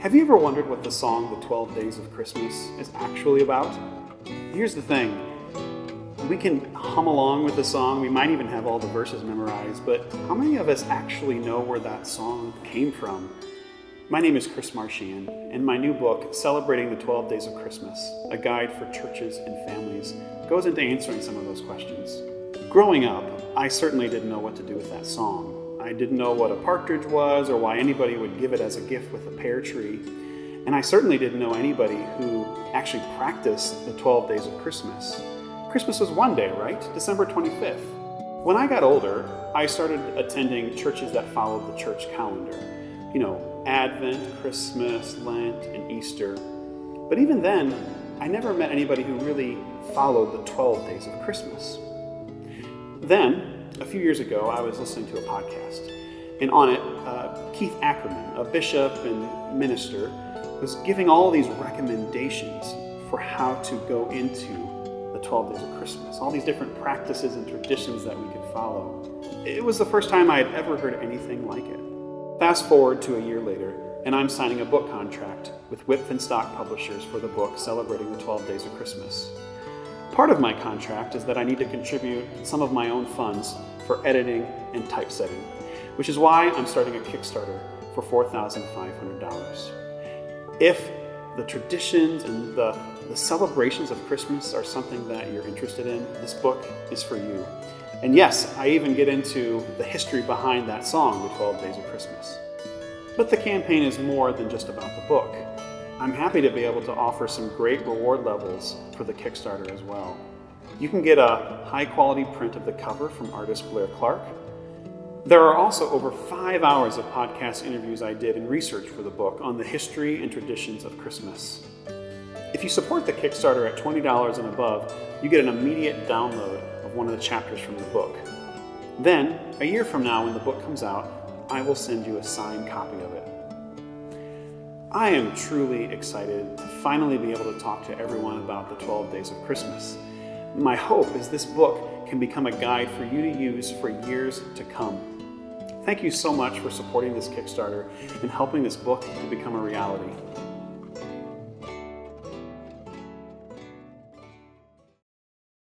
Have you ever wondered what the song The 12 Days of Christmas is actually about? Here's the thing. We can hum along with the song, we might even have all the verses memorized, but how many of us actually know where that song came from? My name is Chris Martian, and my new book, Celebrating the 12 Days of Christmas, a guide for churches and families, goes into answering some of those questions. Growing up, I certainly didn't know what to do with that song. I didn't know what a partridge was or why anybody would give it as a gift with a pear tree. And I certainly didn't know anybody who actually practiced the 12 Days of Christmas. Christmas was one day, right? December 25th. When I got older, I started attending churches that followed the church calendar. You know, Advent, Christmas, Lent, and Easter. But even then, I never met anybody who really followed the 12 Days of Christmas. Then, a few years ago, I was listening to a podcast, and on it, Keith Ackerman, a bishop and minister, was giving all these recommendations for how to go into the 12 Days of Christmas, all these different practices and traditions that we could follow. It was the first time I had ever heard anything like it. Fast forward to a year later, and I'm signing a book contract with Whitman Stock Publishers for the book Celebrating the 12 Days of Christmas. Part of my contract is that I need to contribute some of my own funds for editing and typesetting, which is why I'm starting a Kickstarter for $4,500. If the traditions and the celebrations of Christmas are something that you're interested in, this book is for you. And yes, I even get into the history behind that song, The 12 Days of Christmas. But the campaign is more than just about the book. I'm happy to be able to offer some great reward levels for the Kickstarter as well. You can get a high-quality print of the cover from artist Blair Clark. There are also over 5 hours of podcast interviews I did and research for the book on the history and traditions of Christmas. If you support the Kickstarter at $20 and above, you get an immediate download of one of the chapters from the book. Then, a year from now when the book comes out, I will send you a signed copy of it. I am truly excited to finally be able to talk to everyone about the 12 Days of Christmas. My hope is this book can become a guide for you to use for years to come. Thank you so much for supporting this Kickstarter and helping this book to become a reality.